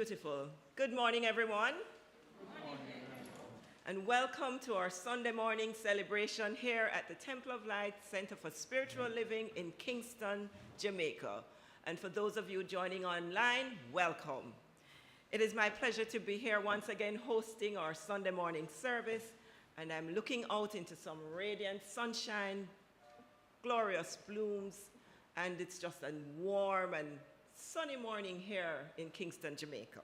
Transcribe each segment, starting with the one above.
Beautiful. Good morning, everyone. Good morning. And welcome to our Sunday morning celebration here at the Temple of Light Center for Spiritual Living in Kingston, Jamaica. And for those of you joining online, welcome. It is my pleasure to be here once again hosting our Sunday morning service, and I'm looking out into some radiant sunshine, glorious blooms, and it's just a warm and sunny morning here in Kingston, Jamaica.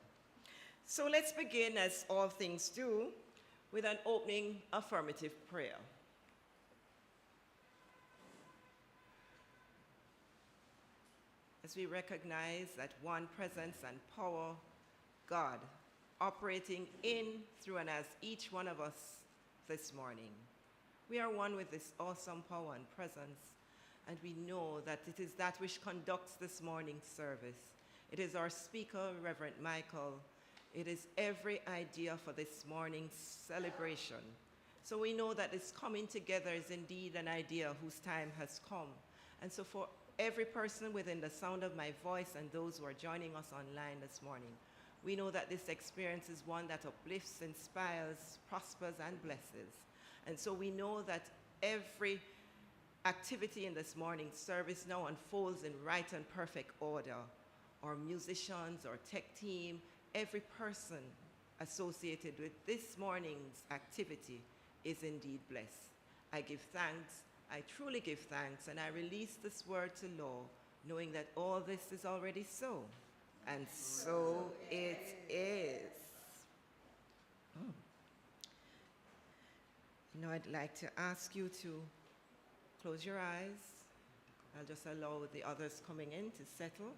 So let's begin, as all things do, with an opening affirmative prayer. As we recognize that one presence and power, God, operating in, through, and as each one of us this morning. We are one with this awesome power and presence, and we know that it is that which conducts this morning's service. It is our speaker, Reverend Michael. It is every idea for this morning's celebration. So we know that this coming together is indeed an idea whose time has come. And so for every person within the sound of my voice and those who are joining us online this morning, we know that this experience is one that uplifts, inspires, prospers, and blesses. And so we know that every activity in this morning's service now unfolds in right and perfect order. Our musicians, our tech team, every person associated with this morning's activity is indeed blessed. I give thanks, I truly give thanks, and I release this word to law, knowing that all this is already so. And so it is. Now I'd like to ask you to close your eyes. I'll just allow the others coming in to settle.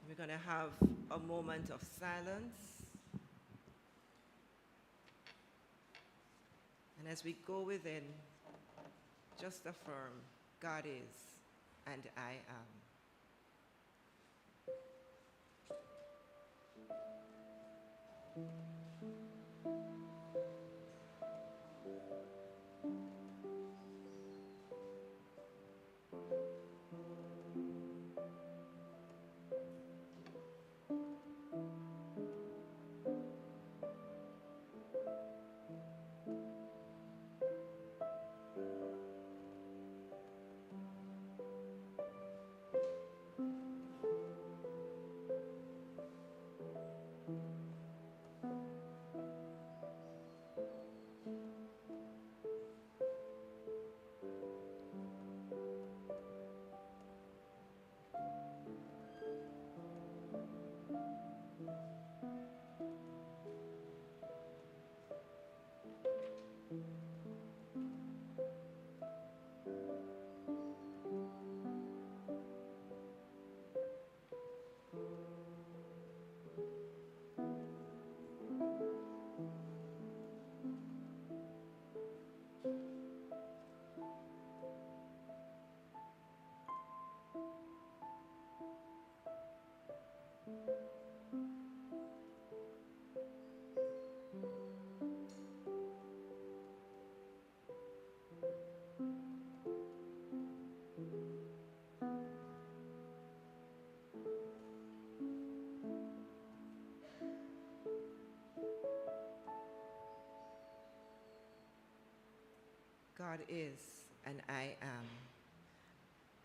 We're going to have a moment of silence. And as we go within, just affirm, God is and I am. God is and I am.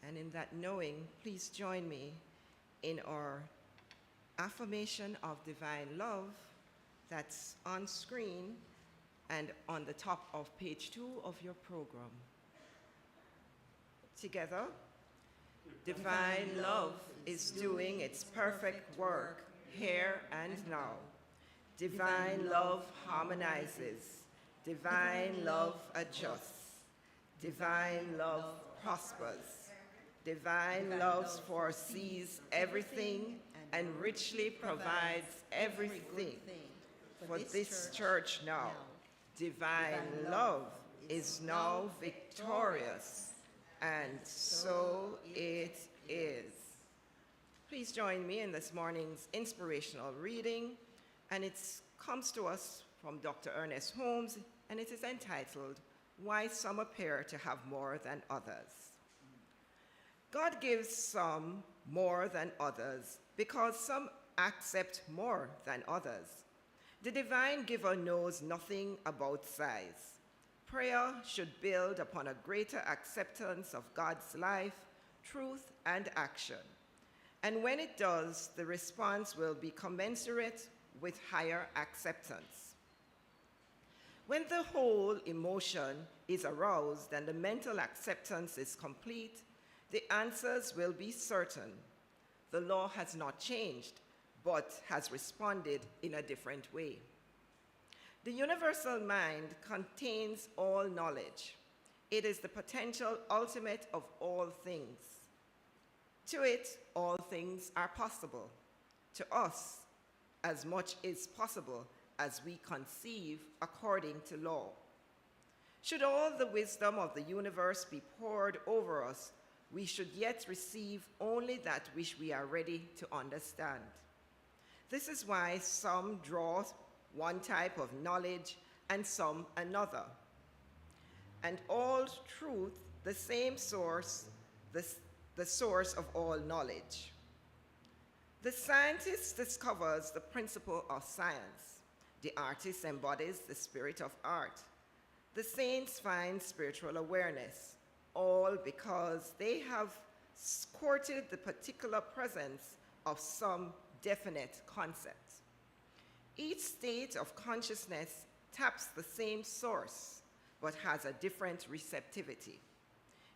And in that knowing, please join me in our affirmation of divine love that's on screen and on the top of page 2 of your program. Together, divine love is doing its perfect work here and now. Divine love harmonizes. Divine love adjusts. Divine love prospers. Divine love foresees everything and richly provides everything for this church now. Divine love is now victorious, and so it is. Please join me in this morning's inspirational reading, and it comes to us from Dr. Ernest Holmes, and it is entitled, Why Some Appear to Have More Than Others. God gives some more than others, because some accept more than others. The divine giver knows nothing about size. Prayer should build upon a greater acceptance of God's life, truth, and action. And when it does, the response will be commensurate with higher acceptance. When the whole emotion is aroused and the mental acceptance is complete, the answers will be certain. The law has not changed, but has responded in a different way. The universal mind contains all knowledge. It is the potential ultimate of all things. To it, all things are possible. To us, as much is possible as we conceive according to law. Should all the wisdom of the universe be poured over us, we should yet receive only that which we are ready to understand. This is why some draw one type of knowledge and some another. And all truth, the same source, the source of all knowledge. The scientist discovers the principle of science. The artist embodies the spirit of art. The saints find spiritual awareness, all because they have courted the particular presence of some definite concept. Each state of consciousness taps the same source, but has a different receptivity.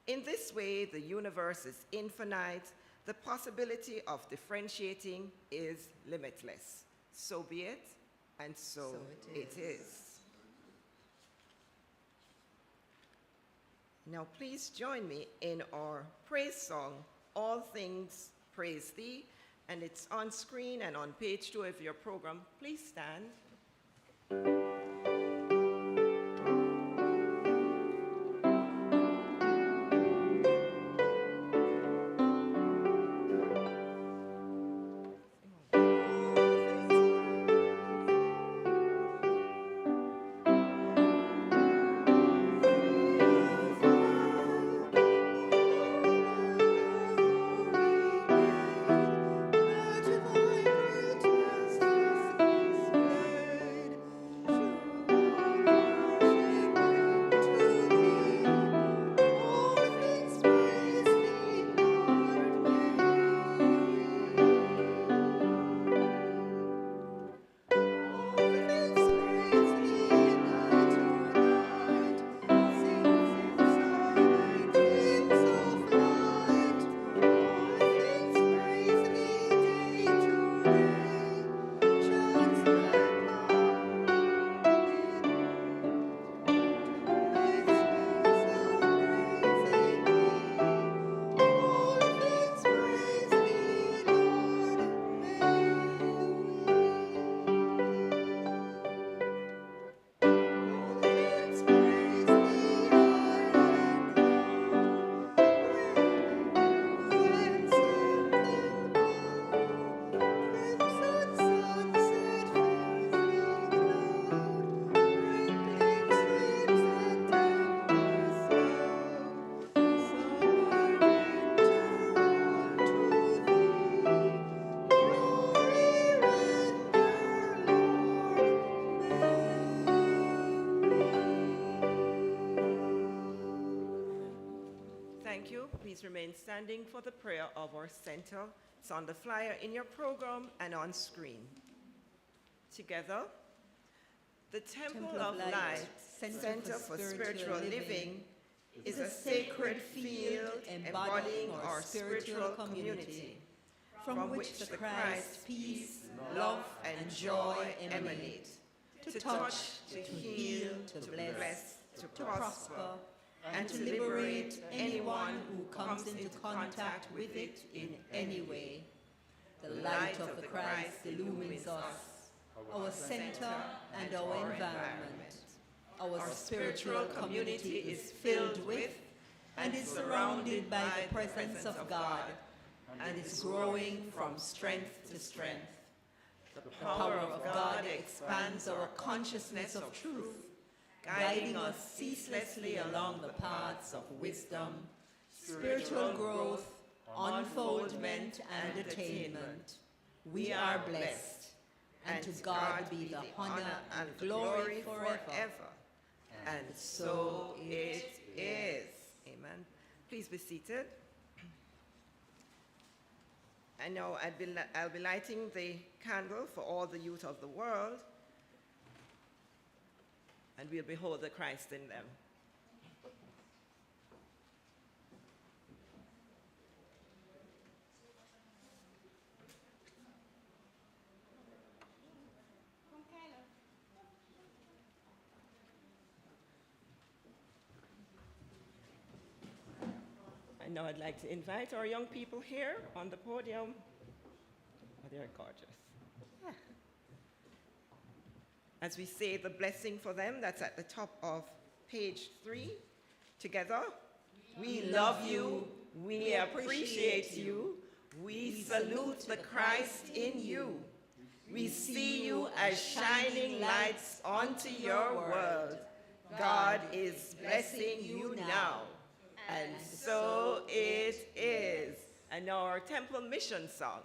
In this way, the universe is infinite. The possibility of differentiating is limitless. So be it, and so it is. Now please join me in our praise song, All Things Praise Thee, and it's on screen and on page 2 of your program. Please stand. Thank you. Please remain standing for the prayer of our center. It's on the flyer in your program and on screen. Together, the Temple of Light, Center for Spiritual Living, is a sacred field embodying our spiritual community, from which the Christ peace, love, and joy emanate, to touch, to heal, to bless, to prosper, and to liberate anyone who comes into contact with it in any way. The light of the Christ illumines us, our center and our environment. Our spiritual community is filled with and is surrounded by the presence of God and is growing from strength to strength. The power of God expands our consciousness of truth, guiding us ceaselessly along the paths of wisdom, spiritual growth, unfoldment, and attainment. We are blessed, and to God be the honor and glory forever. And so it is. Amen. Please be seated. And now I'll be lighting the candle for all the youth of the world, and we'll behold the Christ in them. And now I'd like to invite our young people here on the podium. Oh, they're gorgeous. Yeah. As we say the blessing for them, that's at the top of page 3. Together, we love you, we appreciate you, we salute the Christ in you. We see you as shining lights onto your world. God is blessing you now. And so it is. And now our temple mission song.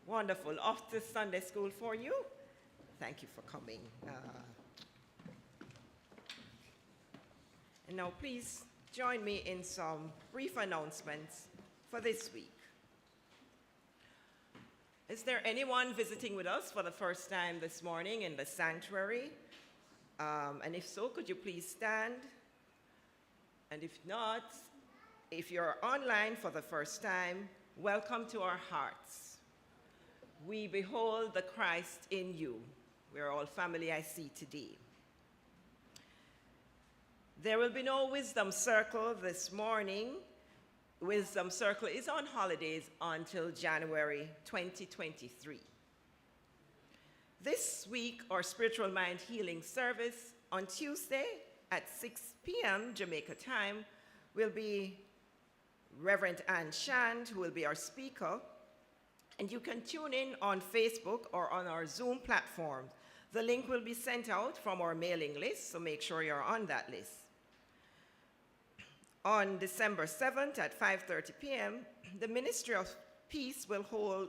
Wonderful. Off to Sunday school for you. Thank you for coming. And now please join me in some brief announcements for this week. Is there anyone visiting with us for the first time this morning in the sanctuary? And if so, could you please stand? And if not, if you're online for the first time, welcome to our hearts. We behold the Christ in you. We are all family, I see today. There will be no Wisdom Circle this morning. Wisdom Circle is on holidays until January 2023. This week, our Spiritual Mind Healing Service on Tuesday at 6 p.m. Jamaica time will be Reverend Ann Shand, who will be our speaker. And you can tune in on Facebook or on our Zoom platform. The link will be sent out from our mailing list, so make sure you're on that list. On December 7th at 5:30 p.m., the Ministry of Peace will hold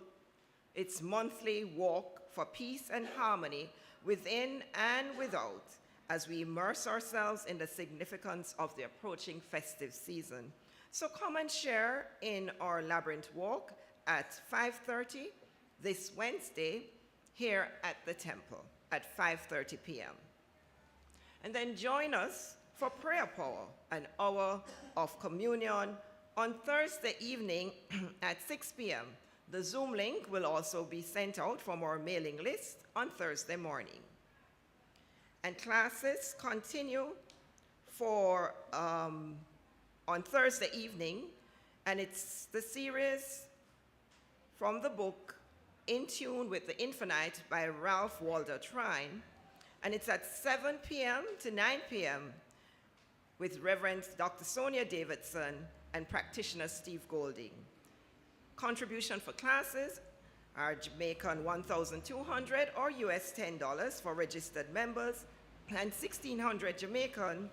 its monthly walk for peace and harmony within and without as we immerse ourselves in the significance of the approaching festive season. So come and share in our Labyrinth Walk at 5:30 this Wednesday here at the temple at 5:30 p.m. And then join us for prayer power, an hour of communion on Thursday evening at 6 p.m. The Zoom link will also be sent out from our mailing list on Thursday morning. And classes continue for on Thursday evening, and it's the series from the book In Tune with the Infinite by Ralph Waldo Trine, and it's at 7 p.m. to 9 p.m. with Reverend Dr. Sonia Davidson and practitioner Steve Golding. Contribution for classes are Jamaican $1,200 or US $10 for registered members, and $1,600 Jamaican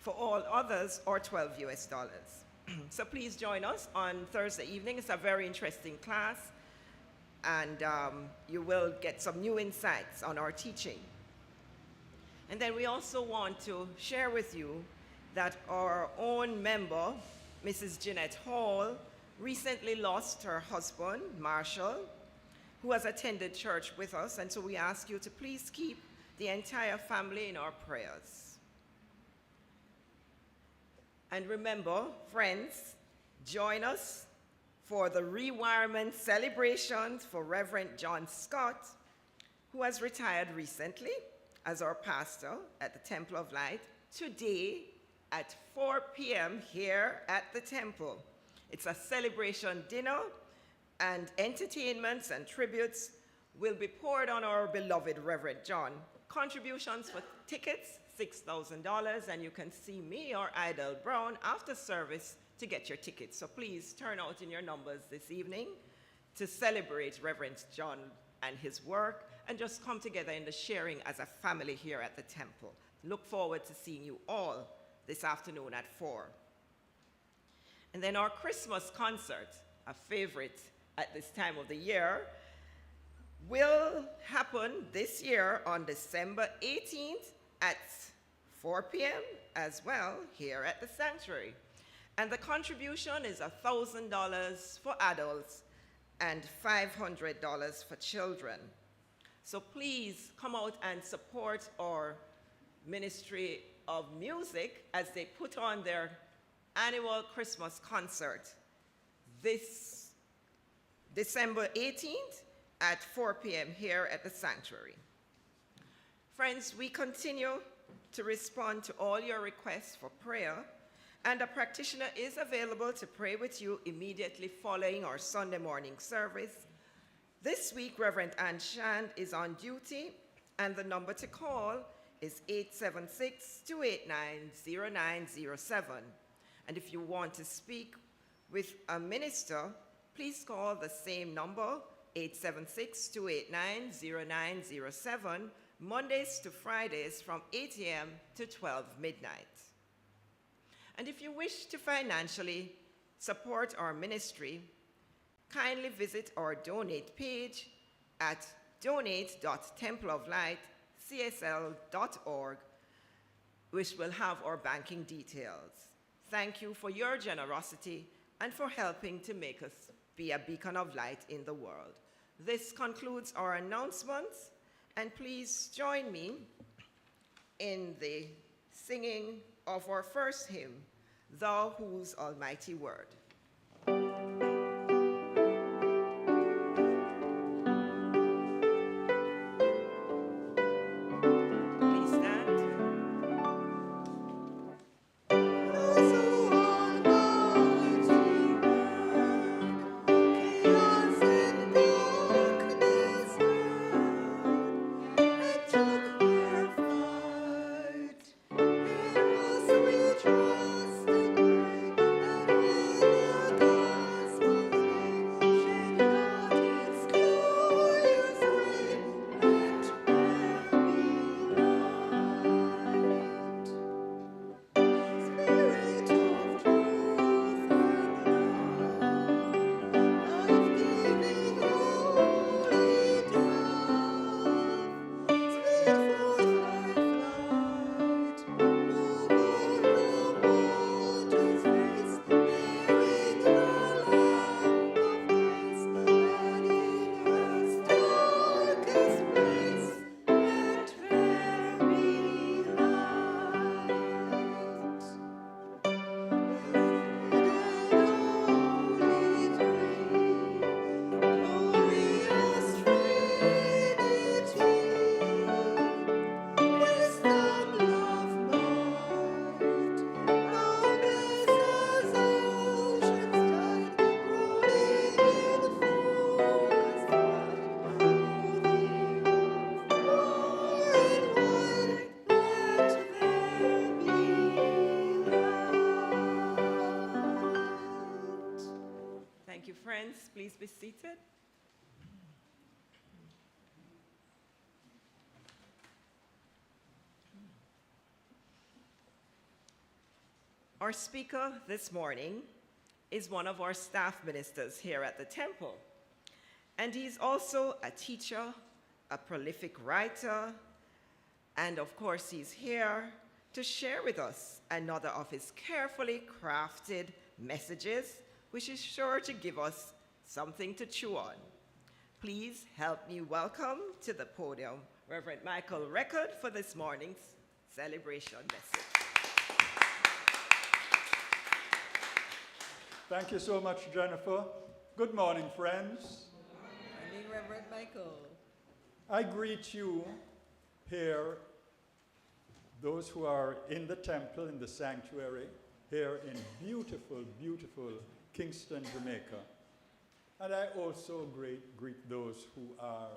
for all others, or $12 US. So please join us on Thursday evening. It's a very interesting class, and you will get some new insights on our teaching. And then we also want to share with you that our own member, Mrs. Jeanette Hall, recently lost her husband, Marshall, who has attended church with us, and so we ask you to please keep the entire family in our prayers. And remember, friends, join us for the rewirement celebrations for Reverend John Scott, who has retired recently as our pastor at the Temple of Light, today at 4 p.m. here at the temple. It's a celebration dinner, and entertainments and tributes will be poured on our beloved Reverend John. Contributions for tickets, $6,000, and you can see me or Idle Brown after service to get your tickets. So please turn out in your numbers this evening to celebrate Reverend John and his work, and just come together in the sharing as a family here at the temple. Look forward to seeing you all this afternoon at 4. And then our Christmas concert, a favorite at this time of the year, will happen this year on December 18th at 4 p.m. as well here at the sanctuary. And the contribution is $1,000 for adults and $500 for children. So please come out and support our Ministry of Music as they put on their annual Christmas concert this December 18th at 4 p.m. here at the sanctuary. Friends, we continue to respond to all your requests for prayer, and a practitioner is available to pray with you immediately following our Sunday morning service. This week, Reverend Ann Shand is on duty, and the number to call is 876-289-0907. And if you want to speak with a minister, please call the same number, 876-289-0907, Mondays to Fridays from 8 a.m. to 12 midnight. And if you wish to financially support our ministry, kindly visit our donate page at donate.templeoflightcsl.org, which will have our banking details. Thank you for your generosity and for helping to make us be a beacon of light in the world. This concludes our announcements, and please join me in the singing of our first hymn, Thou Whose Almighty Word. Please be seated. Our speaker this morning is one of our staff ministers here at the temple, and he's also a teacher, a prolific writer, and of course he's here to share with us another of his carefully crafted messages, which is sure to give us something to chew on. Please help me welcome to the podium Reverend Michael Record for this morning's celebration message. Thank you so much, Jennifer. Good morning, friends. Good morning, Reverend Michael. I greet you here, those who are in the temple, in the sanctuary, here in beautiful, beautiful Kingston, Jamaica. And I also greet those who are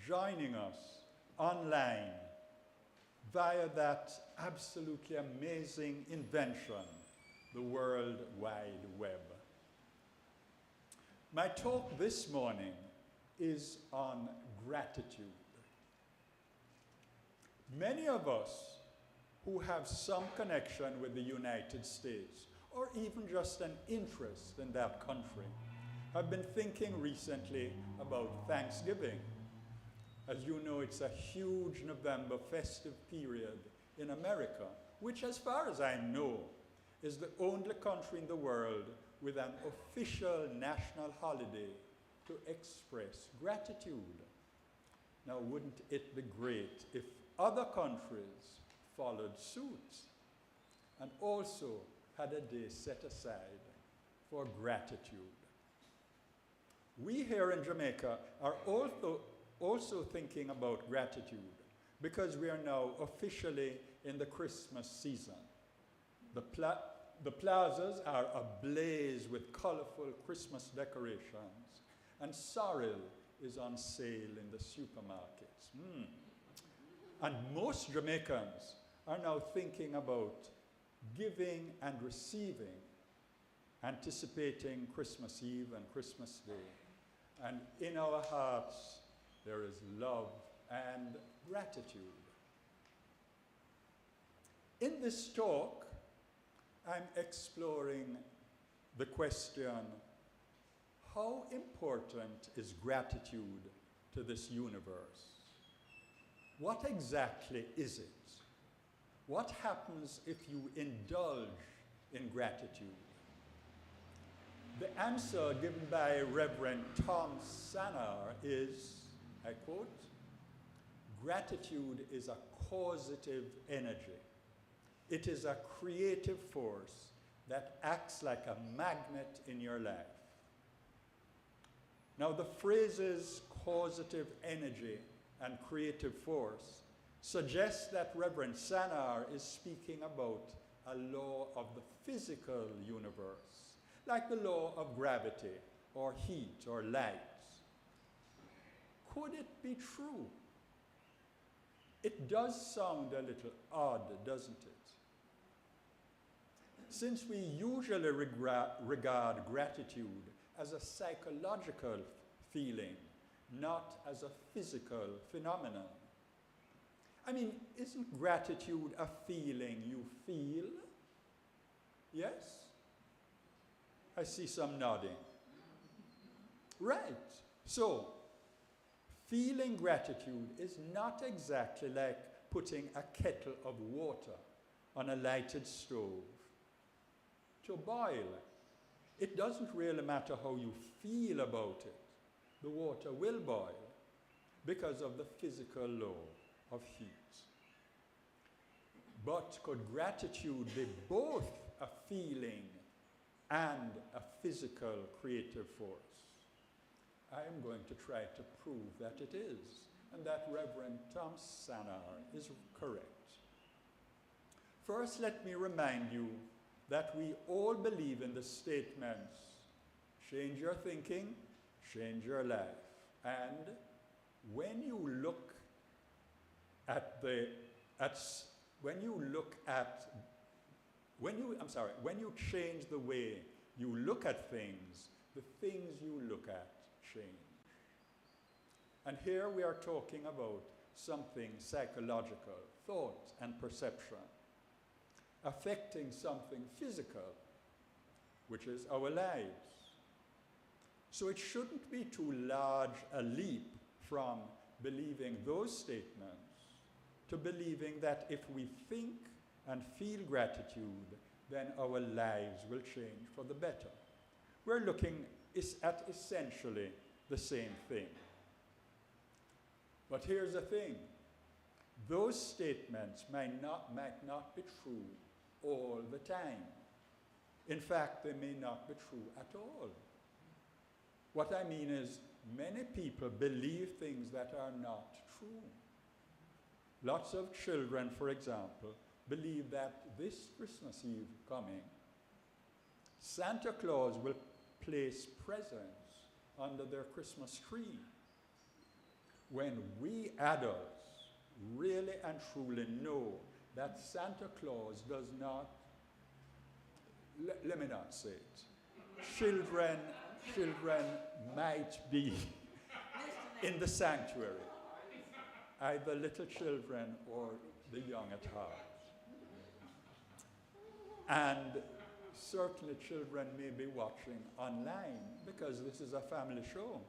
joining us online via that absolutely amazing invention, the World Wide Web. My talk this morning is on gratitude. Many of us who have some connection with the United States, or even just an interest in that country, have been thinking recently about Thanksgiving. As you know, it's a huge November festive period in America, which, as far as I know, is the only country in the world with an official national holiday to express gratitude. Now, wouldn't it be great if other countries followed suit and also had a day set aside for gratitude? We here in Jamaica are also thinking about gratitude because we are now officially in the Christmas season. The plazas are ablaze with colorful Christmas decorations, and sorrel is on sale in the supermarkets. And most Jamaicans are now thinking about giving and receiving, anticipating Christmas Eve and Christmas Day. And in our hearts, there is love and gratitude. In this talk, I'm exploring the question, how important is gratitude to this universe? What exactly is it? What happens if you indulge in gratitude? The answer given by Reverend Tom Sanar is, I quote, "Gratitude is a causative energy. It is a creative force that acts like a magnet in your life." Now, the phrases causative energy and creative force suggests that Reverend Sanar is speaking about a law of the physical universe, like the law of gravity or heat or light. Could it be true? It does sound a little odd, doesn't it? Since we usually regard gratitude as a psychological feeling, not as a physical phenomenon. I mean, isn't gratitude a feeling you feel? Yes? I see some nodding. Right. So, feeling gratitude is not exactly like putting a kettle of water on a lighted stove to boil. It doesn't really matter how you feel about it. The water will boil because of the physical law of heat. But could gratitude be both a feeling and a physical creative force? I am going to try to prove that it is, and that Reverend Tom Sanar is correct. First, let me remind you that we all believe in the statements, change your thinking, change your life. And when you change the way you look at things, the things you look at change. And here we are talking about something psychological, thought and perception. affecting something physical, which is our lives. So it shouldn't be too large a leap from believing those statements to believing that if we think and feel gratitude, then our lives will change for the better. We're looking at essentially the same thing. But here's the thing. Those statements might not be true all the time. In fact, they may not be true at all. What I mean is, many people believe things that are not true. Lots of children, for example, believe that this Christmas Eve coming, Santa Claus will place presents under their Christmas tree. When we adults really and truly know that Santa Claus does not, let me not say it. Children might be in the sanctuary, either little children or the young at heart. And certainly children may be watching online because this is a family show.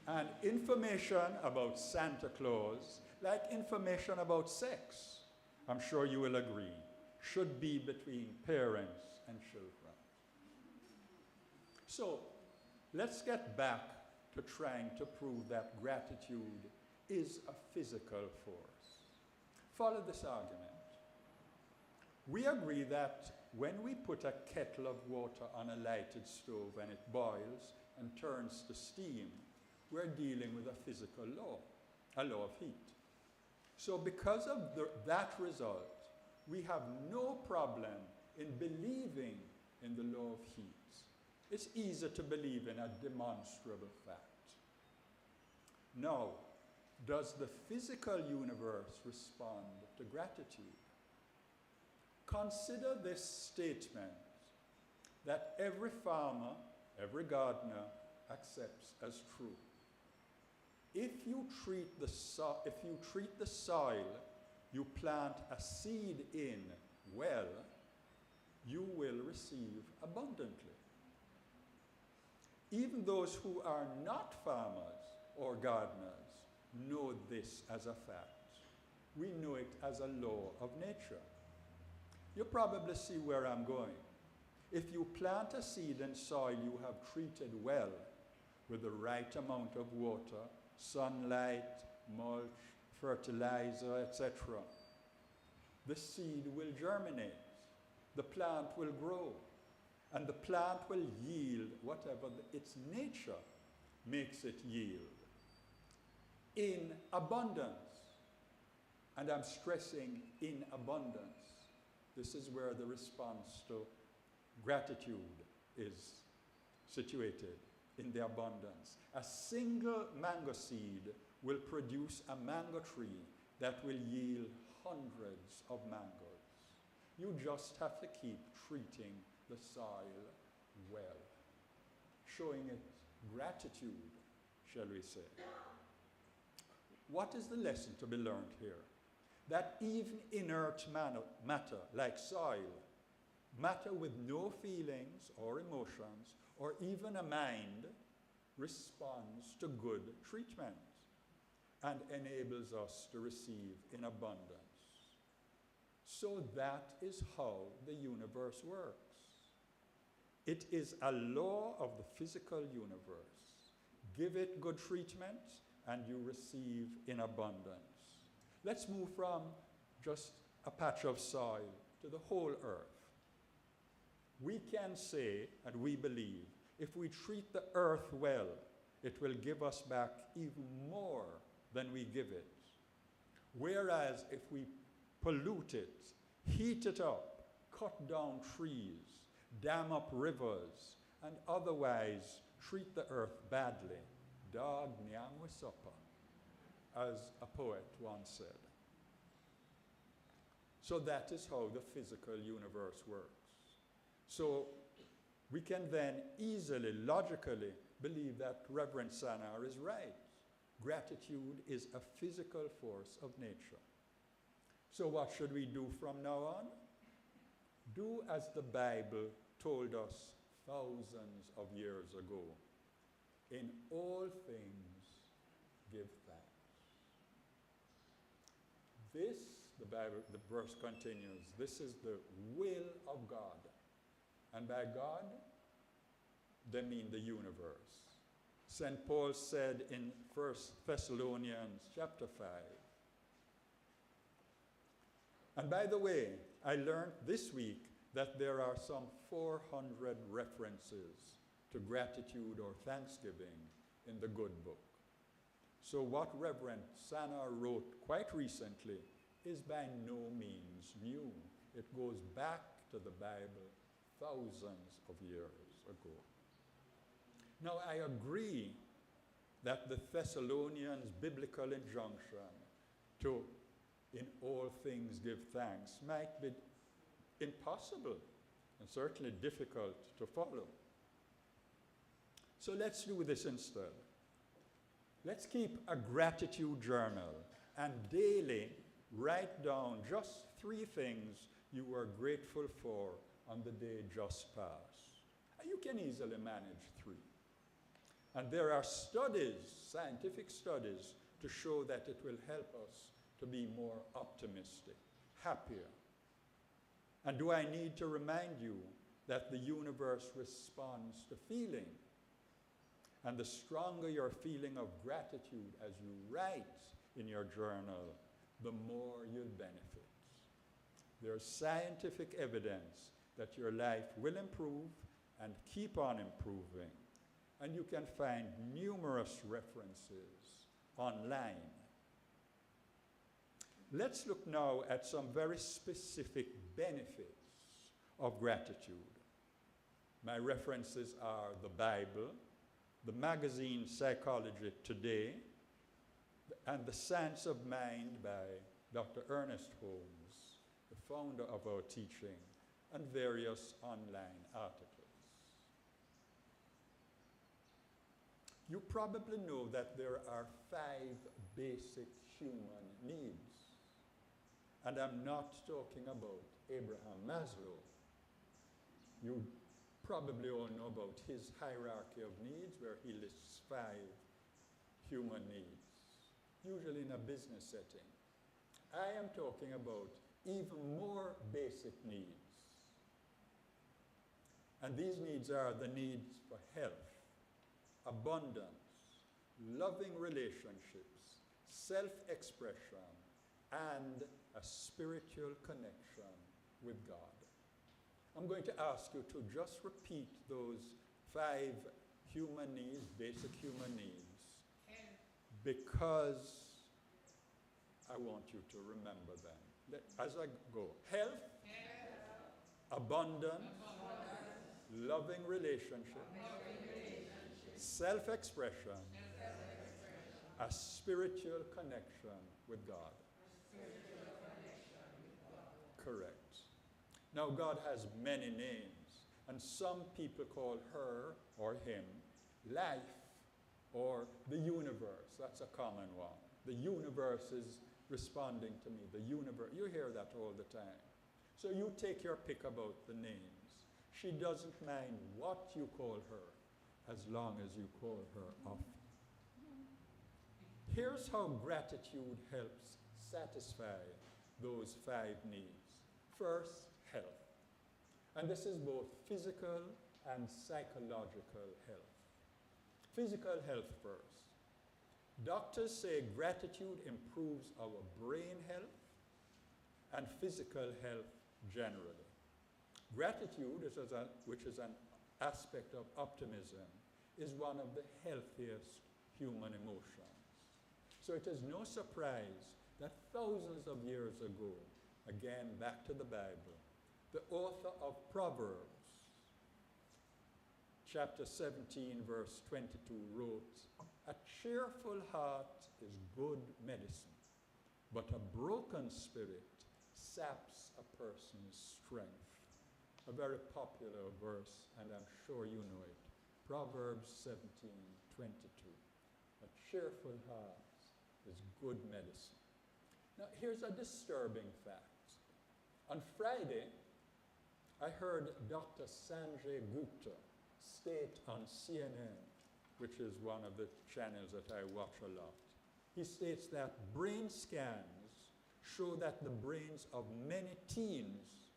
And information about Santa Claus, like information about sex, I'm sure you will agree, should be between parents and children. So let's get back to trying to prove that gratitude is a physical force. Follow this argument. We agree that when we put a kettle of water on a lighted stove and it boils and turns to steam, we're dealing with a physical law, a law of heat. So because of that result, we have no problem in believing in the law of heat. It's easy to believe in a demonstrable fact. Now, does the physical universe respond to gratitude? Consider this statement that every farmer, every gardener accepts as true. If you treat the soil you plant a seed in well, you will receive abundantly. Even those who are not farmers or gardeners know this as a fact. We know it as a law of nature. You probably see where I'm going. If you plant a seed in soil you have treated well with the right amount of water, sunlight, mulch, fertilizer, etc., the seed will germinate. The plant will grow. And the plant will yield whatever its nature makes it yield in abundance. And I'm stressing in abundance. This is where the response to gratitude is situated, in the abundance. A single mango seed will produce a mango tree that will yield hundreds of mangoes. You just have to keep treating the soil well, showing it gratitude, shall we say. What is the lesson to be learned here? That even inert matter, like soil, matter with no feelings or emotions, or even a mind, responds to good treatment and enables us to receive in abundance. So that is how the universe works. It is a law of the physical universe. Give it good treatment and you receive in abundance. Let's move from just a patch of soil to the whole earth. We can say, and we believe, if we treat the earth well, it will give us back even more than we give it. Whereas if we pollute it, heat it up, cut down trees, dam up rivers, and otherwise treat the earth badly, dag nyangwe sopa, as a poet once said. So that is how the physical universe works. So we can then easily, logically believe that Reverend Sanar is right. Gratitude is a physical force of nature. So what should we do from now on? Do as the Bible told us thousands of years ago. In all things, give thanks. This, the verse continues, this is the will of God. And by God, they mean the universe. St. Paul said in 1 Thessalonians chapter 5. And by the way, I learned this week that there are some 400 references to gratitude or thanksgiving in the good book. So what Reverend Sana wrote quite recently is by no means new. It goes back to the Bible thousands of years ago. Now, I agree that the Thessalonians' biblical injunction to in all things give thanks might be impossible and certainly difficult to follow. So let's do this instead. Let's keep a gratitude journal and daily write down just 3 things you were grateful for on the day just passed. And you can easily manage 3. And there are studies, scientific studies, to show that it will help us to be more optimistic, happier. And do I need to remind you that the universe responds to feeling? And the stronger your feeling of gratitude as you write in your journal, the more you'll benefit. There's scientific evidence that your life will improve and keep on improving. And you can find numerous references online. Let's look now at some very specific benefits of gratitude. My references are the Bible, the magazine Psychology Today, and The Science of Mind by Dr. Ernest Holmes, the founder of our teaching, and various online articles. You probably know that there are 5 basic human needs. And I'm not talking about Abraham Maslow. You probably all know about his hierarchy of needs, where he lists 5 human needs, usually in a business setting. I am talking about even more basic needs. And these needs are the needs for health, abundance, loving relationships, self-expression, and a spiritual connection with God. I'm going to ask you to just repeat those 5 human needs, basic human needs, because I want you to remember them. As I go, health, abundance, loving relationship, self-expression, a spiritual connection with God. Correct. Now, God has many names, and some people call her or him life or the universe. That's a common one. The universe is responding to me. The universe, you hear that all the time. So you take your pick about the names. She doesn't mind what you call her as long as you call her often. Here's how gratitude helps satisfy those 5 needs. First, health. And this is both physical and psychological health. Physical health first. Doctors say gratitude improves our brain health and physical health generally. Gratitude, which is an aspect of optimism, is one of the healthiest human emotions. So it is no surprise that thousands of years ago, again back to the Bible, the author of Proverbs, chapter 17, verse 22, wrote, "A cheerful heart is good medicine, but a broken spirit saps a person's strength." A very popular verse, and I'm sure you know it. Proverbs 17:22. A cheerful heart is good medicine. Now, here's a disturbing fact. On Friday, I heard Dr. Sanjay Gupta state on CNN, which is one of the channels that I watch a lot. He states that brain scans show that the brains of many teens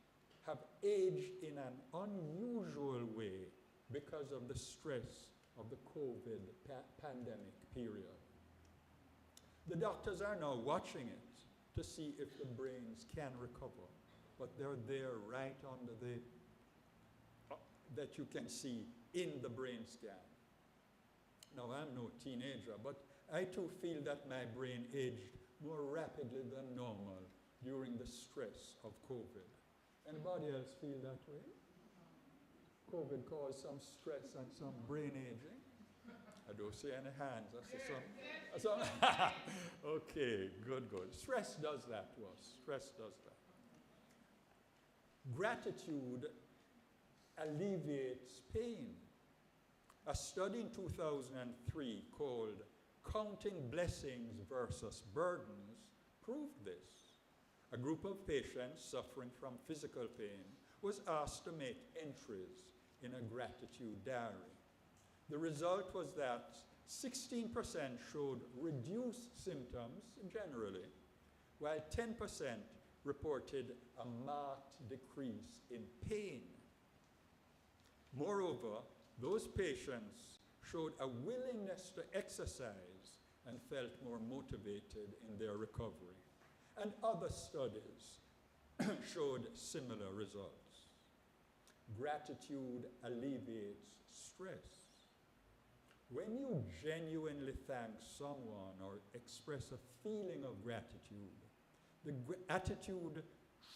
have aged in an unusual way because of the stress of the COVID pandemic period. The doctors are now watching it to see if the brains can recover, but they're there right under the, that you can see in the brain scan. Now, I'm no teenager, but I too feel that my brain aged more rapidly than normal during the stress of COVID. Anybody else feel that way? COVID caused some stress and some brain aging? I don't see any hands. I see some. Okay, good. Stress does that to us. Stress does that. Gratitude alleviates pain. A study in 2003 called Counting Blessings versus Burdens proved this. A group of patients suffering from physical pain was asked to make entries in a gratitude diary. The result was that 16% showed reduced symptoms generally, while 10% reported a marked decrease in pain. Moreover, those patients showed a willingness to exercise and felt more motivated in their recovery. And other studies showed similar results. Gratitude alleviates stress. When you genuinely thank someone or express a feeling of gratitude, the attitude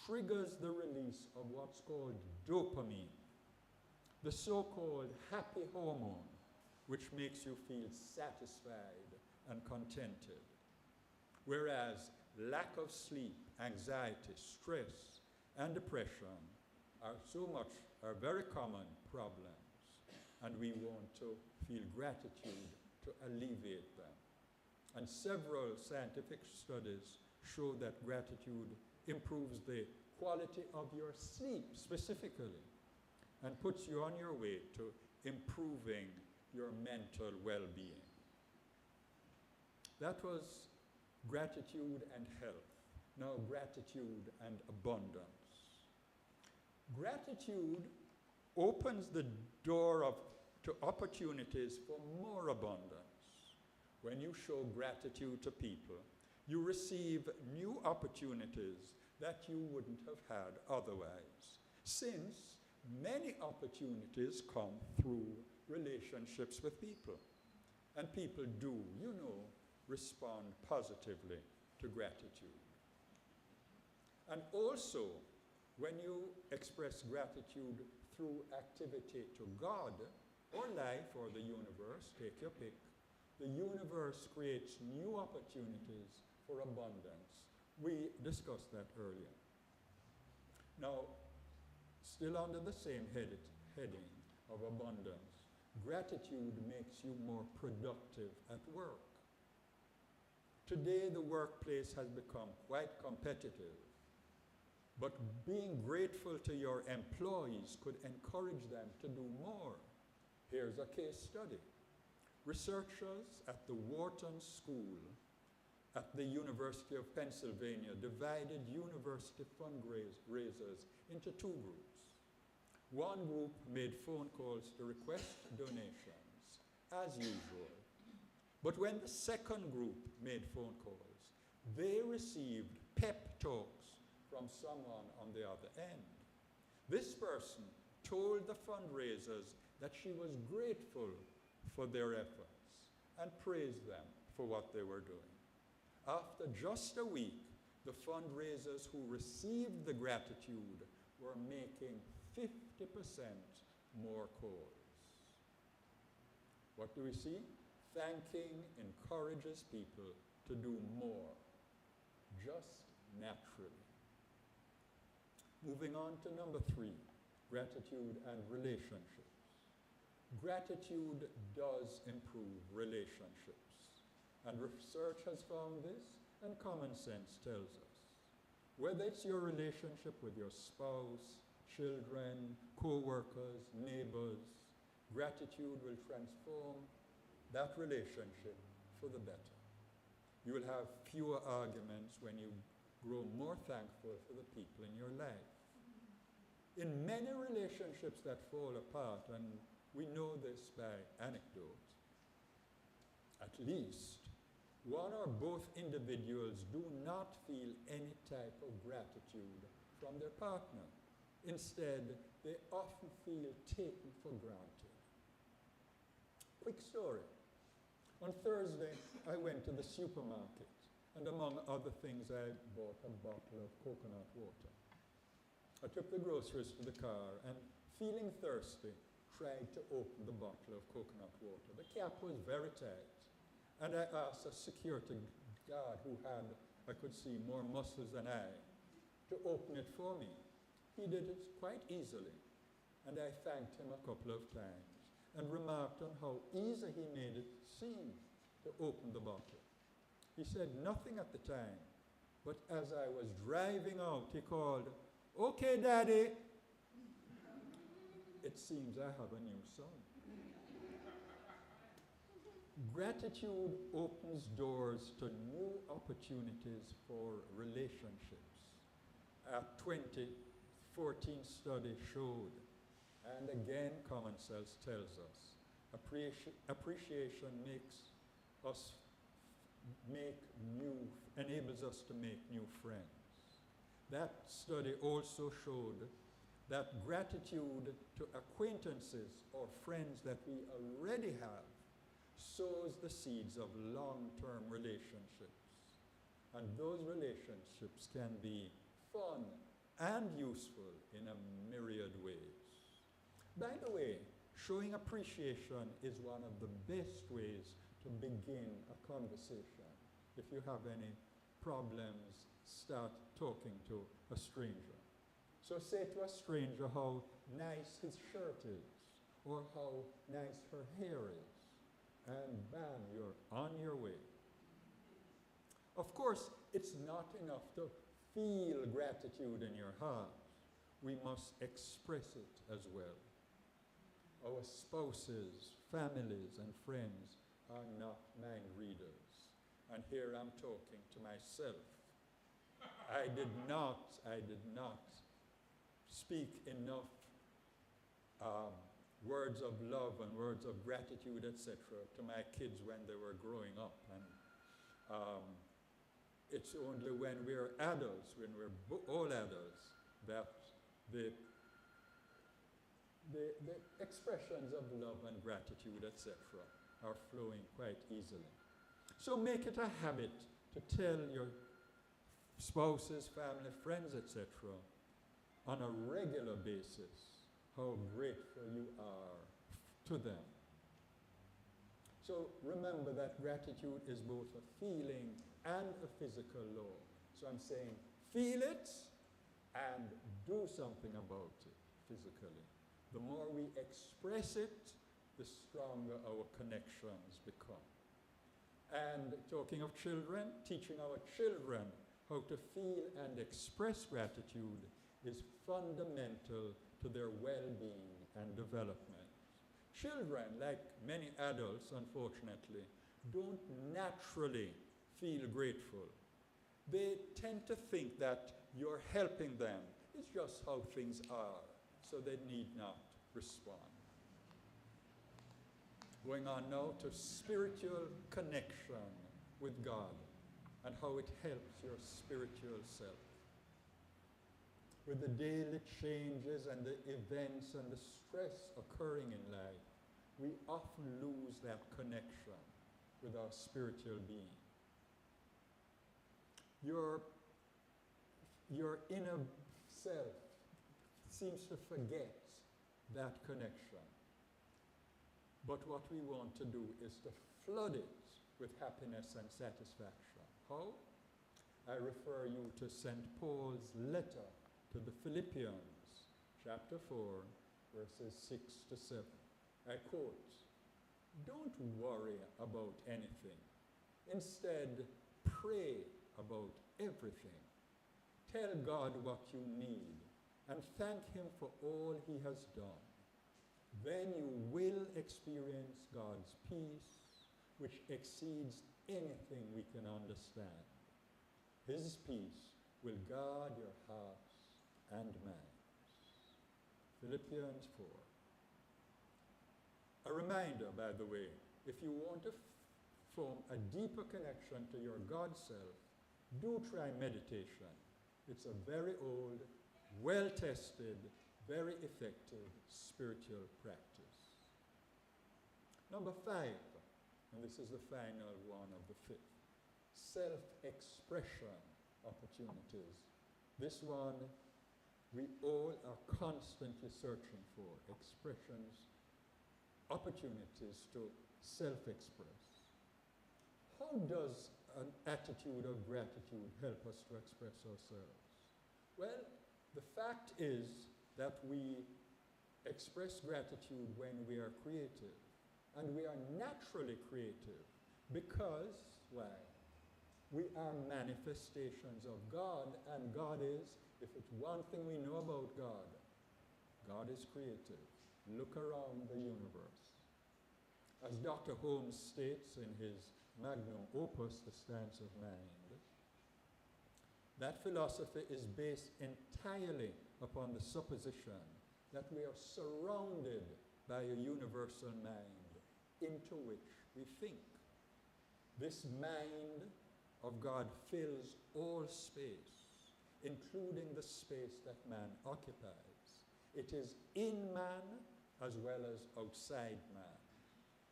triggers the release of what's called dopamine, the so-called happy hormone, which makes you feel satisfied and contented. Whereas lack of sleep, anxiety, stress, and depression are very common problems, and we want to feel gratitude to alleviate them. And several scientific studies show that gratitude improves the quality of your sleep specifically and puts you on your way to improving your mental well-being. That was gratitude and health. Now, gratitude and abundance. Gratitude opens the door to opportunities for more abundance. When you show gratitude to people, you receive new opportunities that you wouldn't have had otherwise, since many opportunities come through relationships with people. And people do, respond positively to gratitude. And also, when you express gratitude through activity to God, or life, or the universe, take your pick, the universe creates new opportunities for abundance. We discussed that earlier. Now, still under the same heading of abundance, gratitude makes you more productive at work. Today, the workplace has become quite competitive, but being grateful to your employees could encourage them to do more. Here's a case study. Researchers at the Wharton School at the University of Pennsylvania divided university fundraisers into two groups. One group made phone calls to request donations, as usual. But when the second group made phone calls, they received pep talks from someone on the other end. This person told the fundraisers that she was grateful for their efforts and praised them for what they were doing. After just a week, the fundraisers who received the gratitude were making 50% more calls. What do we see? Thanking encourages people to do more, just naturally. Moving on to number 3, gratitude and relationships. Gratitude does improve relationships, and research has found this, and common sense tells us. Whether it's your relationship with your spouse, children, co-workers, neighbors, gratitude will transform that relationship for the better. You will have fewer arguments when you grow more thankful for the people in your life. In many relationships that fall apart, and we know this by anecdote, at least one or both individuals do not feel any type of gratitude from their partner. Instead, they often feel taken for granted. Quick story. On Thursday, I went to the supermarket, and among other things, I bought a bottle of coconut water. I took the groceries to the car and, feeling thirsty, tried to open the bottle of coconut water. The cap was very tight, and I asked a security guard who had, I could see, more muscles than I, to open it for me. He did it quite easily, and I thanked him a couple of times and remarked on how easy he made it seem to open the bottle. He said nothing at the time, but as I was driving out, he called, "Okay, Daddy." It seems I have a new son. Gratitude opens doors to new opportunities for relationships. A 2014 study showed, and again common sense tells us, appreciation enables us to make new friends. That study also showed that gratitude to acquaintances or friends that we already have sows the seeds of long-term relationships. And those relationships can be fun and useful in a myriad ways. By the way, showing appreciation is one of the best ways to begin a conversation. If you have any problems, start talking to a stranger. So say to a stranger how nice his shirt is, or how nice her hair is, and bam, you're on your way. Of course, it's not enough to feel gratitude in your heart. We must express it as well. Our spouses, families, and friends are not mind readers. And here I'm talking to myself. I did not speak enough words of love and words of gratitude, etc., to my kids when they were growing up. And it's only when we're adults, when we're all adults, that the expressions of love and gratitude, etc., are flowing quite easily. So make it a habit to tell your spouses, family, friends, etc., on a regular basis how grateful you are to them. So remember that gratitude is both a feeling and a physical law. So I'm saying feel it and do something about it physically. The more we express it, the stronger our connections become. And talking of children, teaching our children how to feel and express gratitude is fundamental to their well-being and development. Children, like many adults, unfortunately, don't naturally feel grateful. They tend to think that you're helping them. It's just how things are, so they need not respond. Going on now to spiritual connection with God and how it helps your spiritual self. With the daily changes and the events and the stress occurring in life, we often lose that connection with our spiritual being. Your inner self seems to forget that connection. But what we want to do is to flood it with happiness and satisfaction. How? I refer you to St. Paul's letter to the Philippians, chapter 4, verses 6 to 7. I quote, "Don't worry about anything. Instead, pray about everything. Tell God what you need and thank Him for all He has done. Then you will experience God's peace, which exceeds anything we can understand. His peace will guard your hearts and minds. Philippians 4. A reminder, by the way, if you want to form a deeper connection to your God self, do try meditation. It's a very old, well-tested, very effective spiritual practice. Number 5, and this is the final one of the 5th, self-expression opportunities. This one we all are constantly searching for, expressions, opportunities to self-express. How does an attitude of gratitude help us to express ourselves? Well, the fact is that we express gratitude when we are creative. And we are naturally creative because, why? We are manifestations of God, and God is, if it's one thing we know about God, God is creative. Look around the universe. As Dr. Holmes states in his magnum opus, The Stance of Mind, that philosophy is based entirely upon the supposition that we are surrounded by a universal mind into which we think. This mind of God fills all space, including the space that man occupies. It is in man as well as outside man.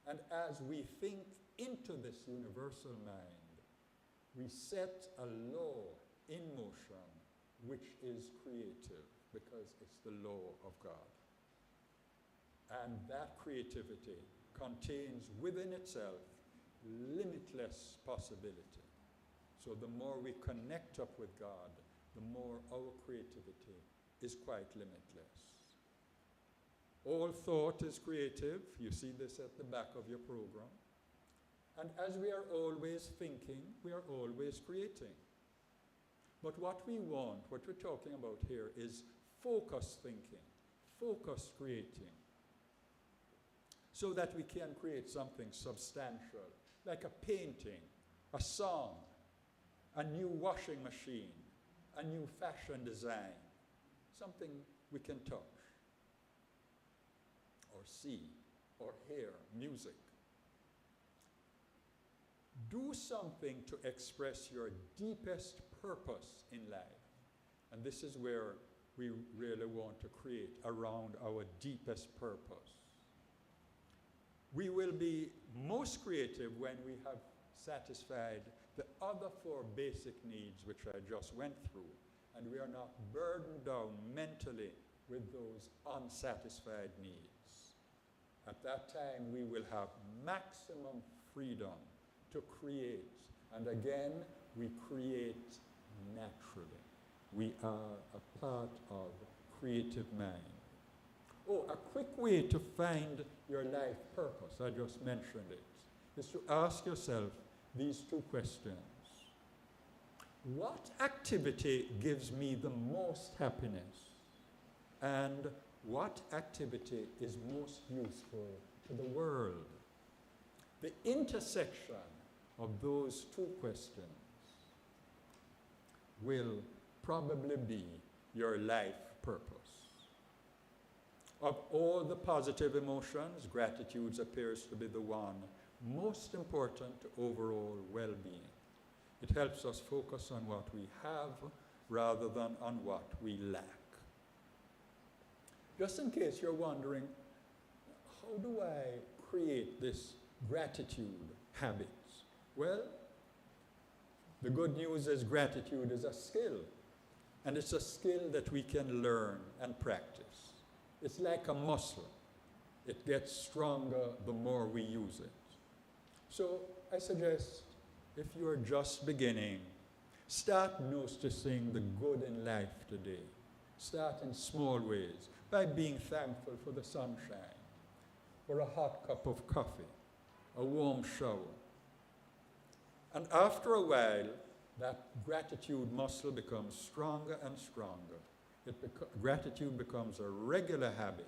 And as we think into this universal mind, we set a law in motion which is creative because it's the law of God. And that creativity contains within itself limitless possibility. So the more we connect up with God, the more our creativity is quite limitless. All thought is creative. You see this at the back of your program. And as we are always thinking, we are always creating. But what we want, what we're talking about here, is focused thinking, focused creating, so that we can create something substantial, like a painting, a song, a new washing machine, a new fashion design, something we can touch, or see, or hear, music. Do something to express your deepest purpose in life. And this is where we really want to create around our deepest purpose. We will be most creative when we have satisfied the other 4 basic needs which I just went through, and we are not burdened down mentally with those unsatisfied needs. At that time, we will have maximum freedom to create. And again, we create naturally. We are a part of creative mind. Oh, a quick way to find your life purpose, I just mentioned it, is to ask yourself these 2 questions. What activity gives me the most happiness? And what activity is most useful to the world? The intersection of those 2 questions will probably be your life purpose. Of all the positive emotions, gratitude appears to be the one most important to overall well-being. It helps us focus on what we have rather than on what we lack. Just in case you're wondering, how do I create this gratitude habit? Well, the good news is gratitude is a skill, and it's a skill that we can learn and practice. It's like a muscle. It gets stronger the more we use it. So I suggest, if you're just beginning, start noticing the good in life today. Start in small ways, by being thankful for the sunshine, for a hot cup of coffee, a warm shower. And after a while, that gratitude muscle becomes stronger and stronger. Gratitude becomes a regular habit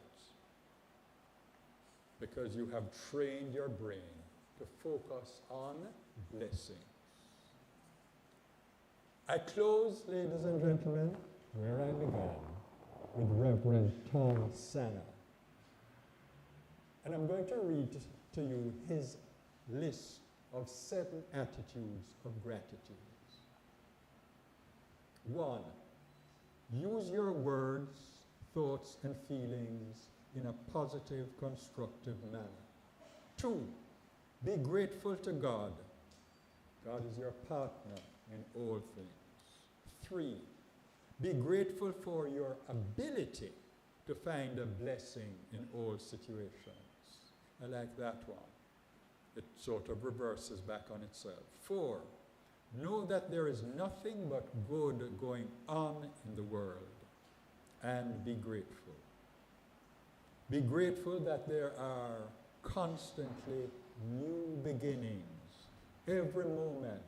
because you have trained your brain to focus on blessings. I close, ladies and gentlemen, where I began, with Reverend Tom Sanna. And I'm going to read to you his list of 7 attitudes of gratitude. 1, use your words, thoughts, and feelings in a positive, constructive manner. 2, be grateful to God. God is your partner in all things. 3, be grateful for your ability to find a blessing in all situations. I like that one. It sort of reverses back on itself. 4, know that there is nothing but good going on in the world, and be grateful. Be grateful that there are constantly new beginnings. Every moment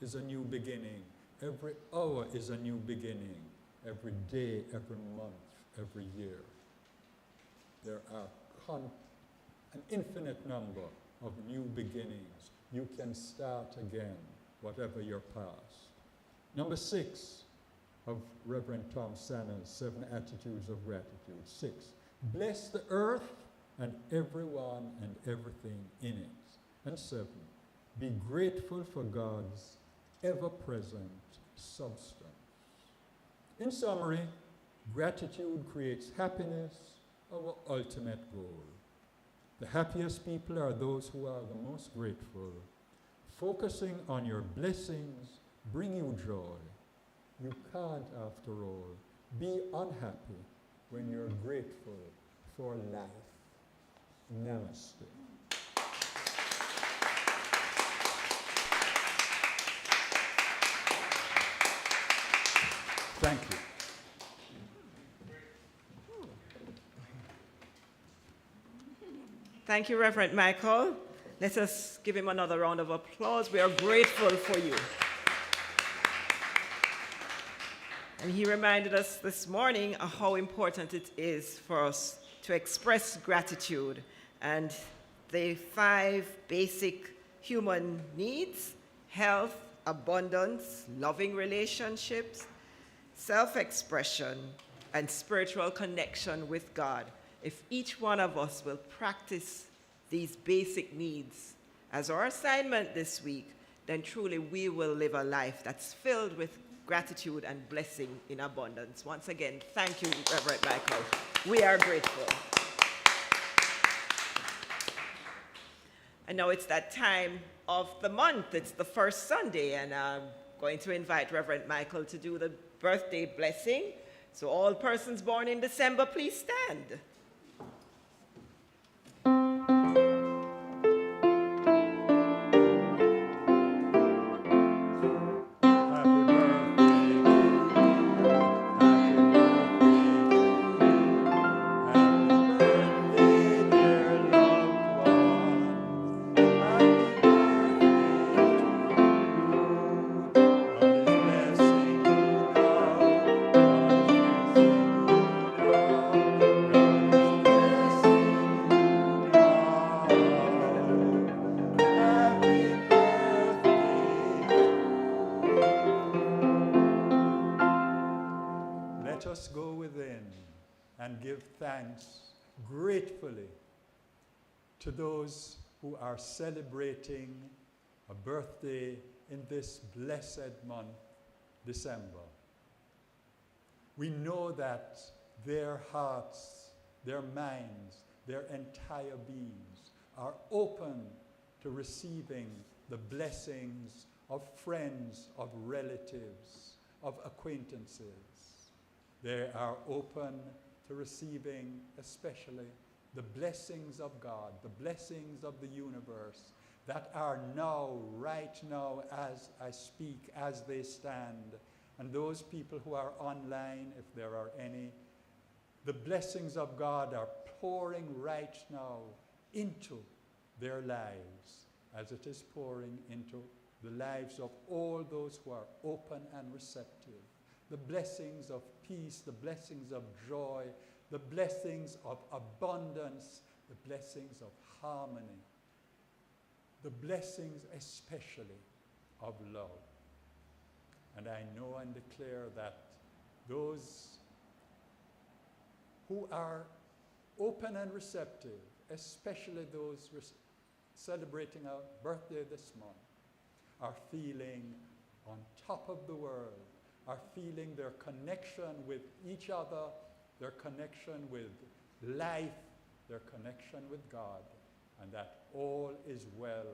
is a new beginning. Every hour is a new beginning. Every day, every month, every year. There are an infinite number of new beginnings. You can start again, whatever your past. Number 6 of Reverend Tom Sanna's 7 attitudes of gratitude. 6, bless the earth and everyone and everything in it. And 7, be grateful for God's ever-present substance. In summary, gratitude creates happiness, our ultimate goal. The happiest people are those who are the most grateful. Focusing on your blessings bring you joy. You can't, after all, be unhappy when you're grateful for life. Namaste. Thank you. Thank you, Reverend Michael. Let us give him another round of applause. We are grateful for you. And he reminded us this morning of how important it is for us to express gratitude and the 5 basic human needs: health, abundance, loving relationships, self-expression, and spiritual connection with God. If each one of us will practice these basic needs as our assignment this week, then truly we will live a life that's filled with gratitude and blessing in abundance. Once again, thank you, Reverend Michael. We are grateful. And now it's that time of the month. It's the first Sunday, and I'm going to invite Reverend Michael to do the birthday blessing. So all persons born in December, please stand. Let us go within and give thanks gratefully to those who are celebrating a birthday in this blessed month, December. We know that their hearts, their minds, their entire beings are open to receiving the blessings of friends, of relatives, of acquaintances. They are open to receiving especially the blessings of God, the blessings of the universe that are now, right now, as I speak, as they stand. And those people who are online, if there are any, the blessings of God are pouring right now into their lives as it is pouring into the lives of all those who are open and receptive, the blessings of peace, the blessings of joy, the blessings of abundance, the blessings of harmony, the blessings especially of love. And I know and declare that those who are open and receptive, especially those celebrating our birthday this month, are feeling on top of the world, are feeling their connection with each other, their connection with life, their connection with God, and that all is well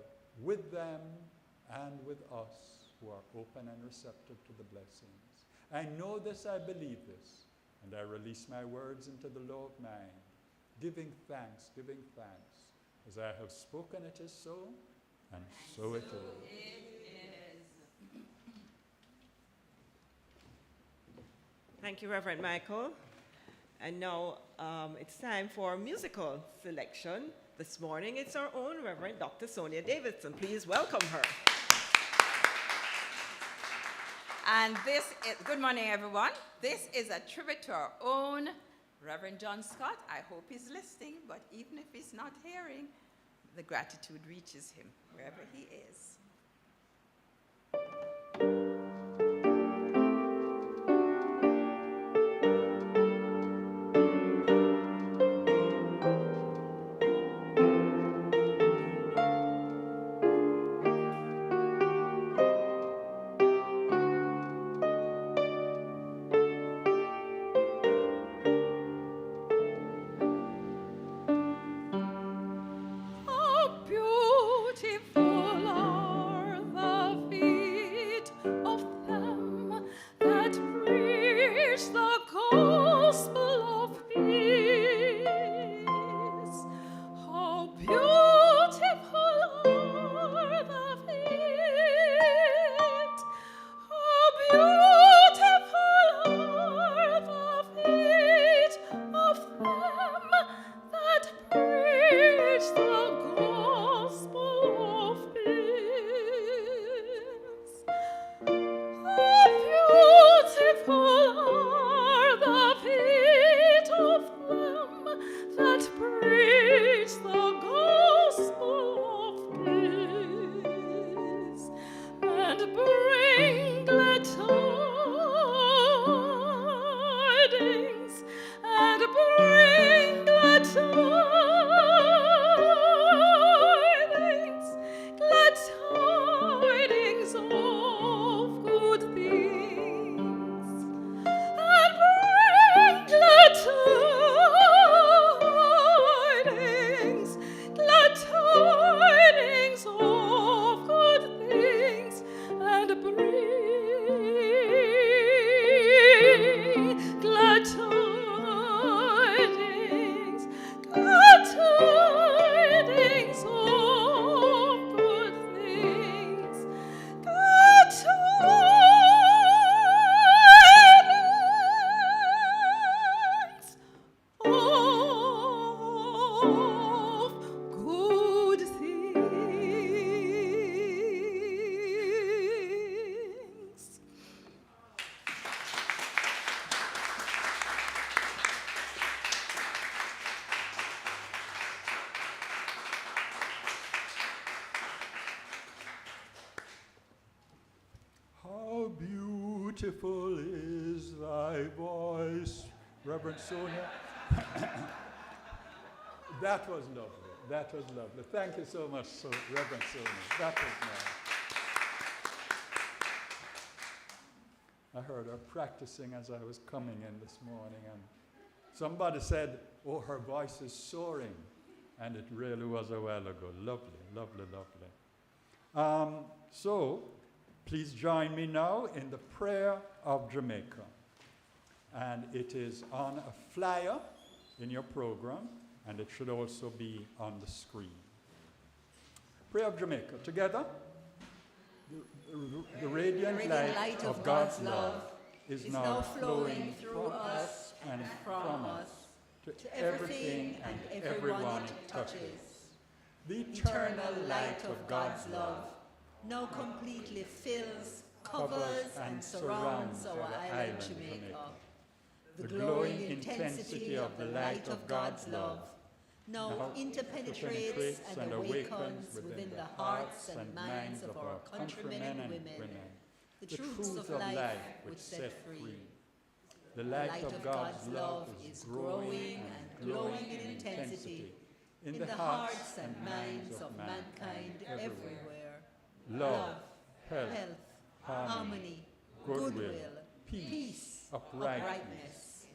with them and with us who are open and receptive to the blessings. I know this, I believe this, and I release my words into the law of mind, giving thanks. As I have spoken, it is so, and so it is. Thank you, Reverend Michael. And now it's time for musical selection. This morning it's our own Reverend Dr. Sonia Davidson. Please welcome her. And this is, good morning everyone. This is a tribute to our own Reverend John Scott. I hope he's listening, but even if he's not hearing, the gratitude reaches him wherever he is. Beautiful is thy voice, Reverend Sonia. That was lovely. Thank you so much, Reverend Sonia. That was nice. I heard her practicing as I was coming in this morning, and somebody said, oh, her voice is soaring, and it really was a while ago. Lovely. So, please join me now in the prayer of Jamaica. And it is on a flyer in your program, and it should also be on the screen. Prayer of Jamaica. Together, the radiant light of God's love is now flowing through us and from us to everything and everyone it touches. The eternal light of God's love now completely fills, covers, and surrounds our island Jamaica. The glowing intensity of the light of God's love now interpenetrates and awakens within the hearts and minds of our countrymen and women the truths of life which set free. The light of God's love is growing and glowing in intensity in the hearts and minds of mankind everywhere. Love, health, harmony, goodwill, peace, uprightness,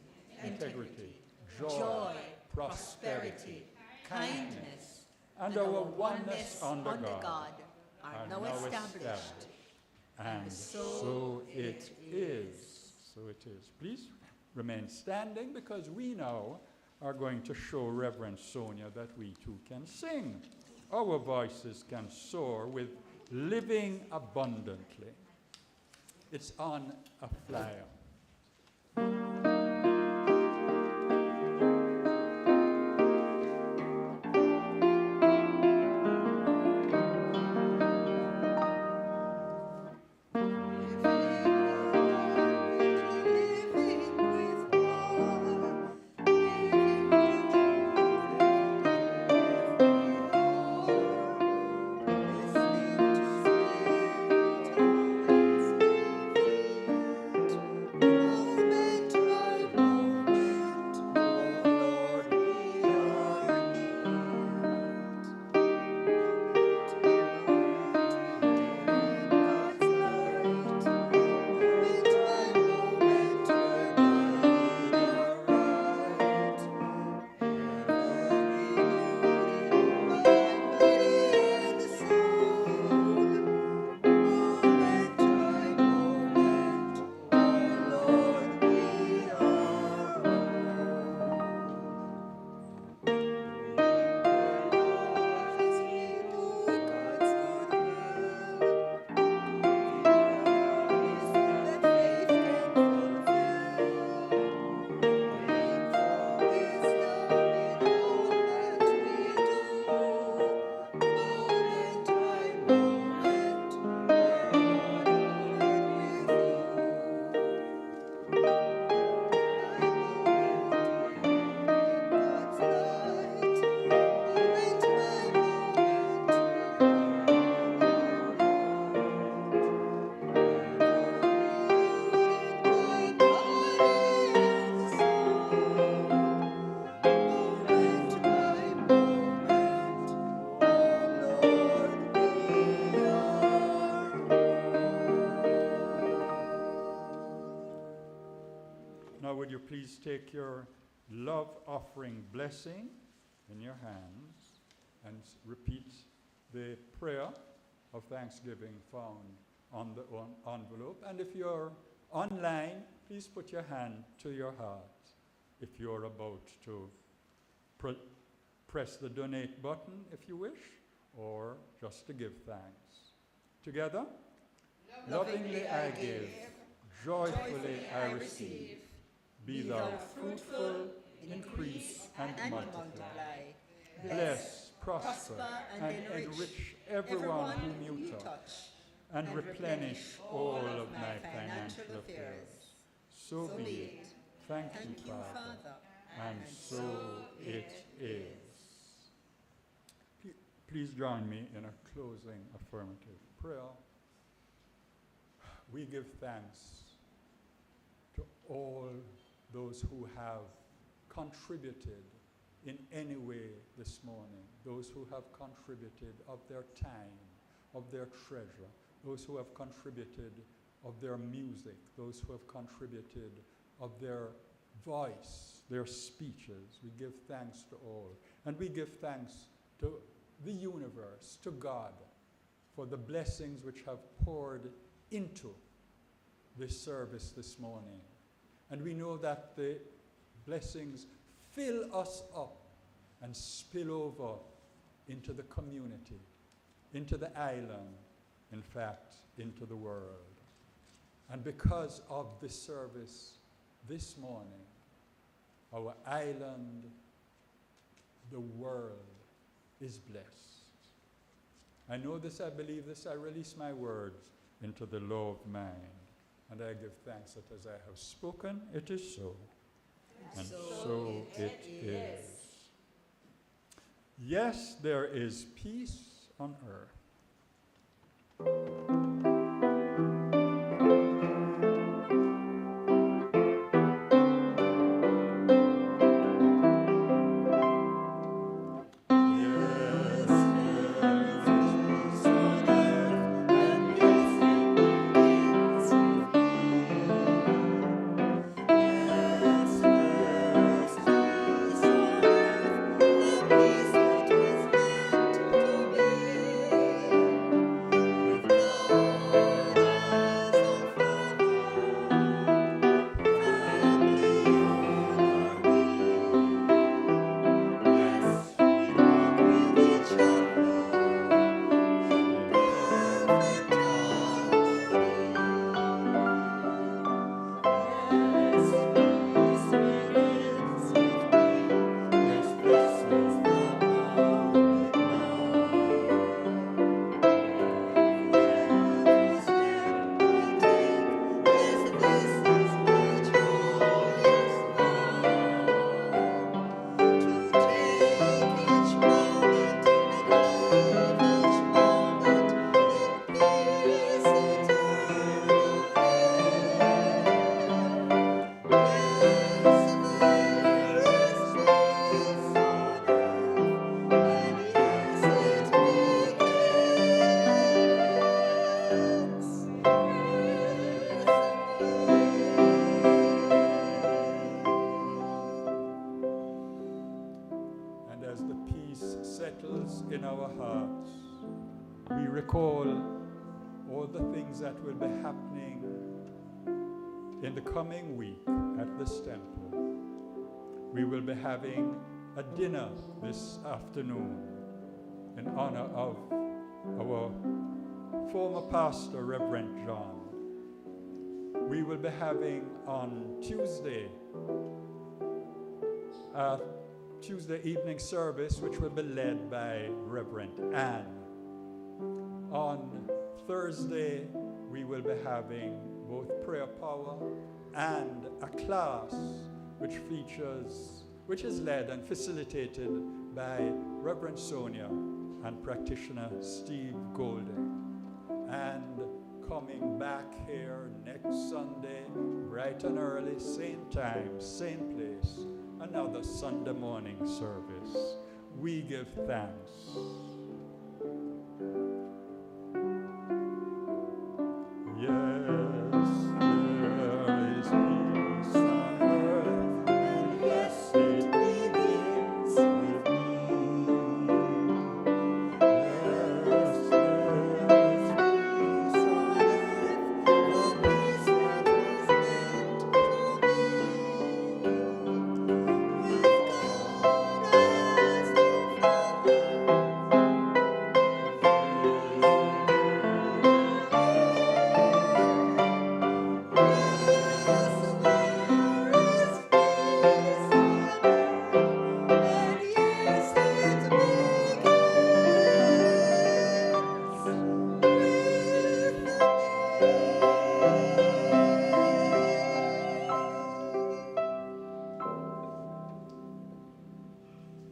integrity, joy, prosperity, kindness, and our oneness under God are now established. And so it is. So it is. Please remain standing, because we now are going to show Reverend Sonia that we too can sing. Our voices can soar with living abundantly. It's on a flyer. Now would you please take your love offering blessing in your hands and repeat the prayer of thanksgiving found on the envelope. And if you're online, please put your hand to your heart if you're about to press the donate button if you wish, or just to give thanks. Together, lovingly I give, joyfully I receive. Be thou fruitful, increase, and multiply. Bless, prosper, and enrich everyone whom you touch, and replenish all of my financial affairs. So be it. Thank you, Father. And so it is. Please join me in a closing affirmative prayer. We give thanks to all those who have contributed in any way this morning, those who have contributed of their time, of their treasure, those who have contributed of their music, those who have contributed of their voice, their speeches. We give thanks to all. And we give thanks to the universe, to God, for the blessings which have poured into this service this morning. And we know that the blessings fill us up and spill over into the community, into the island, in fact, into the world. And because of this service this morning, our island, the world, is blessed. I know this, I believe this, I release my words into the law of mind. And I give thanks that as I have spoken, it is so. And so it is. Yes, there is peace on earth. In our hearts, we recall all the things that will be happening in the coming week at this temple. We will be having a dinner this afternoon in honor of our former pastor, Reverend John. We will be having on Tuesday Tuesday evening service, which will be led by Reverend Ann. On Thursday, we will be having both prayer power and a class which is led and facilitated by Reverend Sonia and practitioner Steve Golding. And coming back here next Sunday, bright and early, same time, same place, another Sunday morning service. We give thanks